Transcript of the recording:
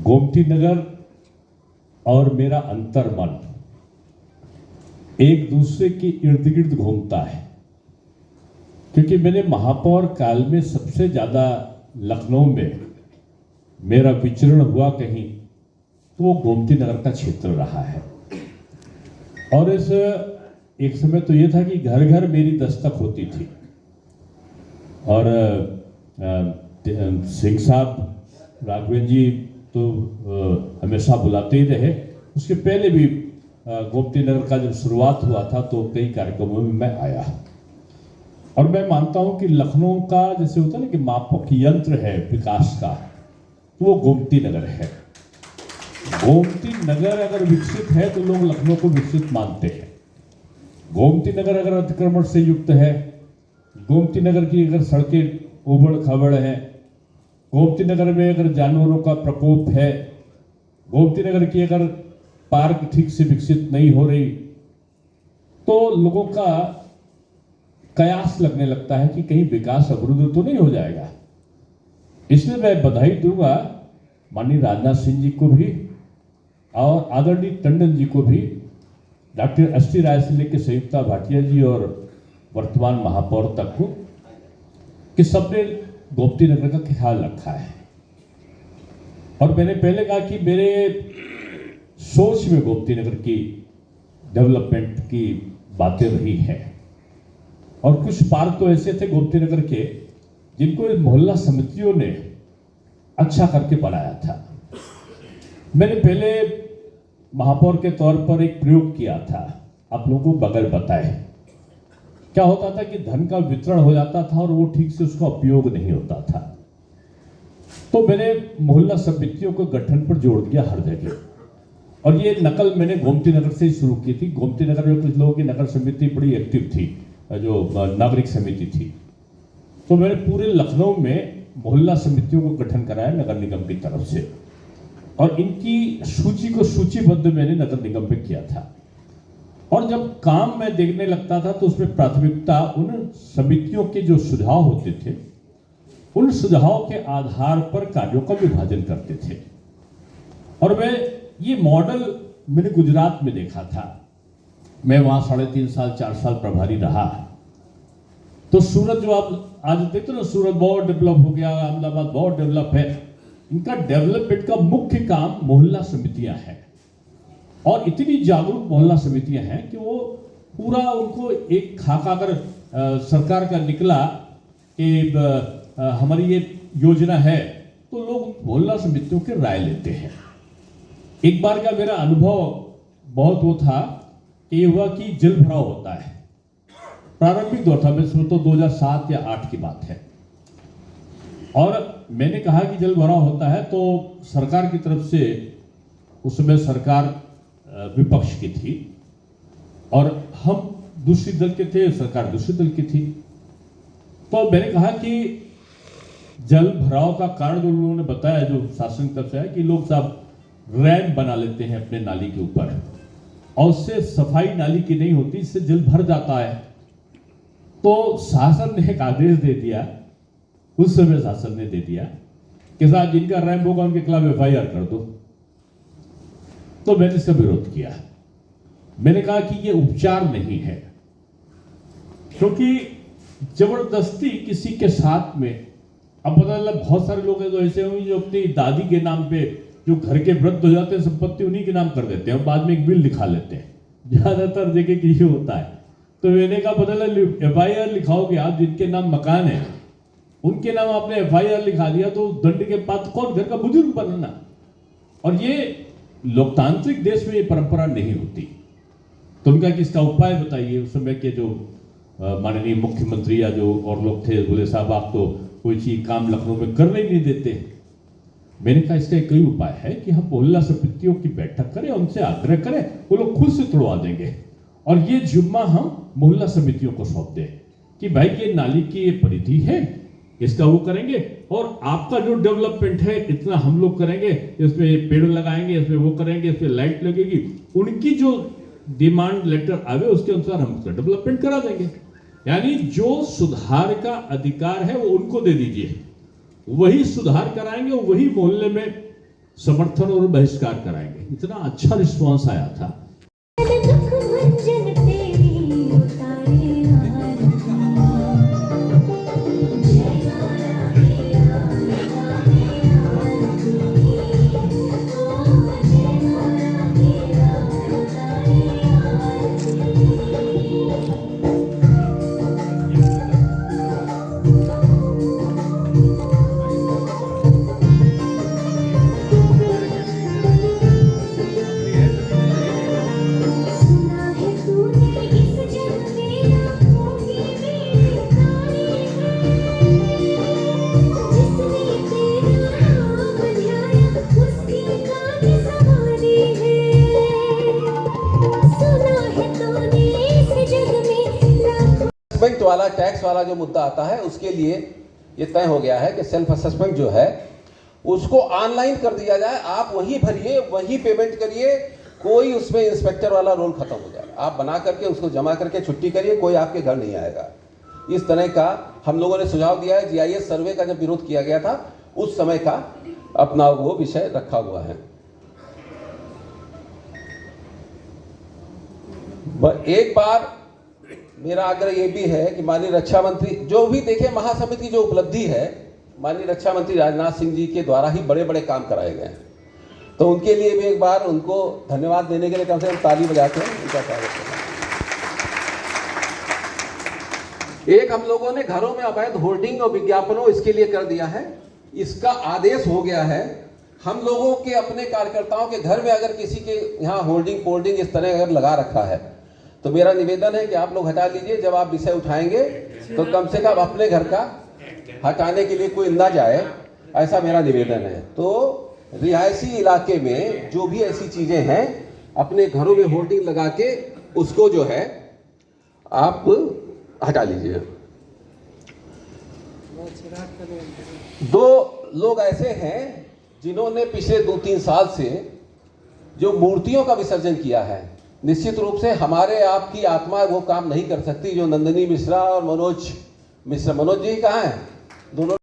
गोमती नगर और मेरा अंतर्मन एक दूसरे के इर्द गिर्द घूमता है, क्योंकि मैंने महापौर काल में सबसे ज्यादा लखनऊ में मेरा विचरण हुआ कहीं तो वो गोमती नगर का क्षेत्र रहा है। और इस एक समय तो ये था कि घर घर मेरी दस्तक होती थी और सिंह साहब राघवेंद्र जी तो हमेशा बुलाते ही रहे। उसके पहले भी गोमती नगर का जब शुरुआत हुआ था तो कई कार्यक्रमों में मैं आया और मैं मानता हूं कि लखनऊ का जैसे होता है ना कि मापक यंत्र है विकास का, तो वो गोमती नगर है। गोमती नगर अगर विकसित है तो लोग लखनऊ को विकसित मानते हैं। गोमती नगर अगर अतिक्रमण से युक्त है, गोमती नगर की अगर सड़कें उबड़ खाबड़ है, गोमती नगर में अगर जानवरों का प्रकोप है, गोमती नगर की अगर पार्क ठीक से विकसित नहीं हो रही, तो लोगों का कयास लगने लगता है कि कहीं विकास अवरुद्ध तो नहीं हो जाएगा। इसलिए मैं बधाई दूंगा माननीय राजनाथ सिंह जी को भी और आदरणीय टंडन जी को भी, डॉक्टर एस टी राय से लेकर संयुक्ता भाटिया जी और वर्तमान महापौर तक को, कि सबने गोमती नगर का ख्याल रखा है। और मैंने पहले कहा कि मेरे सोच में गोमती नगर की डेवलपमेंट की बातें रही हैं और कुछ पार्क तो ऐसे थे गोमती नगर के जिनको मोहल्ला समितियों ने अच्छा करके बनाया था। मैंने पहले महापौर के तौर पर एक प्रयोग किया था, आप लोगों को बगैर बताए। क्या होता था कि धन का वितरण हो जाता था और वो ठीक से उसका उपयोग नहीं होता था, तो मैंने मोहल्ला समितियों को गठन पर जोड़ दिया हर जगह। और ये नकल मैंने गोमती नगर से ही शुरू की थी। गोमती नगर में कुछ लोगों की नगर समिति बड़ी एक्टिव थी, जो नागरिक समिति थी, तो मैंने पूरे लखनऊ में मोहल्ला समितियों को गठन कराया नगर निगम की तरफ से और इनकी सूची को सूचीबद्ध मैंने नगर निगम में किया था। और जब काम मैं देखने लगता था तो उसमें प्राथमिकता उन समितियों के जो सुझाव होते थे, उन सुझावों के आधार पर कार्यों का विभाजन करते थे। और मैं ये मॉडल मैंने गुजरात में देखा था। मैं वहां 3.5 साल 4 साल प्रभारी रहा। तो सूरत जो आप आज देखते हो ना, सूरत बहुत डेवलप हो गया, अहमदाबाद बहुत डेवलप है। इनका डेवलपमेंट का मुख्य काम मोहल्ला समितियां हैं और इतनी जागरूक मोहल्ला समितियां हैं कि वो पूरा उनको एक खाका अगर सरकार का निकला कि हमारी ये योजना है तो लोग मोहल्ला समितियों की राय लेते हैं। एक बार का मेरा अनुभव बहुत वो था कि ये हुआ कि जल भराव होता है। प्रारंभिक दौर था, मैं समझता हूं 2007 या 8 की बात है। और मैंने कहा कि जल भराव होता है तो सरकार की तरफ से, उस समय सरकार विपक्ष की थी और हम दूसरी दल के थे, सरकार दूसरी दल की थी। तो मैंने कहा कि जल भराव का कारण जो उन्होंने बताया, जो शासन की तरफ से है, कि लोग साहब रैंप बना लेते हैं अपने नाली के ऊपर और उससे सफाई नाली की नहीं होती, इससे जल भर जाता है। तो शासन ने एक आदेश दे दिया, उस समय शासन ने दे दिया कि साहब जिनका रैंप होगा उनके खिलाफ FIR कर दो। तो मैंने इसका विरोध किया। मैंने कहा कि ये उपचार नहीं है, क्योंकि जबरदस्ती किसी के साथ में, अब पता चला बहुत सारे लोग तो ऐसे होंगे जो अपनी दादी के नाम पे, जो घर के वृद्ध हो जाते हैं, संपत्ति उन्हीं के नाम कर देते हैं और बाद में एक बिल लिखा लेते हैं। ज्यादातर जगह की ये होता है। तो मैंने कहा बदला FIR लिखाओगे आप, जिनके नाम मकान है उनके नाम आपने FIR लिखा दिया तो दंड के बाद कौन घर का बुजुर्ग बनना। और ये लोकतांत्रिक देश में ये परंपरा नहीं होती। तो उनका कि इसका उपाय बताइए। उस समय के जो माननीय मुख्यमंत्री या जो और लोग थे, बोले साहब आप तो कोई चीज काम लखनऊ में करने ही नहीं देते। मैंने कहा इसका एक ही उपाय है कि हम मोहल्ला समितियों की बैठक करें, उनसे आग्रह करें, वो लोग खुद से तोड़वा देंगे और ये जिम्मा हम मोहल्ला समितियों को सौंप दें कि भाई ये नाली की ये परिधि है, इसका वो करेंगे और आपका जो डेवलपमेंट है इतना हम लोग करेंगे, इसमें पेड़ लगाएंगे, इसमें वो करेंगे, इसमें लाइट लगेगी। उनकी जो डिमांड लेटर आवे उसके अनुसार हम उसका डेवलपमेंट करा देंगे। यानी जो सुधार का अधिकार है वो उनको दे दीजिए, वही सुधार कराएंगे, वही मोहल्ले में समर्थन और बहिष्कार कराएंगे। इतना अच्छा रिस्पांस आया था। असेसमेंट वाला टैक्स वाला जो मुद्दा आता है उसके लिए ये तय हो गया है कि सेल्फ असेसमेंट जो है उसको ऑनलाइन कर दिया जाए। आप वही भरिए, वही पेमेंट करिए, कोई उसमें इंस्पेक्टर वाला रोल खत्म हो जाए। आप बना करके उसको जमा करके छुट्टी करिए, कोई आपके घर नहीं आएगा। इस तरह का हम लोगों ने सुझाव दिया है। जीआईएस सर्वे का जब विरोध किया गया था उस समय का अपना वो विषय रखा हुआ है। एक बार मेरा आग्रह ये भी है कि माननीय रक्षा मंत्री जो भी देखे, महासमिति जो उपलब्धि है माननीय रक्षा मंत्री राजनाथ सिंह जी के द्वारा ही बड़े बड़े काम कराए गए हैं, तो उनके लिए भी एक बार उनको धन्यवाद देने के लिए कम से कम ताली बजाते हैं उनका स्वागत करना। एक हम लोगों ने घरों में अवैध होर्डिंग और विज्ञापनों इसके लिए कर दिया है, इसका आदेश हो गया है। हम लोगों के अपने कार्यकर्ताओं के घर में अगर किसी के यहाँ होर्डिंग इस तरह अगर लगा रखा है तो मेरा निवेदन है कि आप लोग हटा लीजिए। जब आप विषय उठाएंगे तो कम से कम अपने घर का हटाने के लिए कोई ना जाए, ऐसा मेरा निवेदन है। तो रिहायशी इलाके में जो भी ऐसी चीजें हैं अपने घरों में होर्डिंग लगा के उसको जो है आप हटा लीजिए। दो लोग ऐसे हैं जिन्होंने पिछले 2-3 साल से जो मूर्तियों का विसर्जन किया है, निश्चित रूप से हमारे आपकी आत्मा वो काम नहीं कर सकती जो नंदिनी मिश्रा और मनोज जी कहाँ हैं, दोनों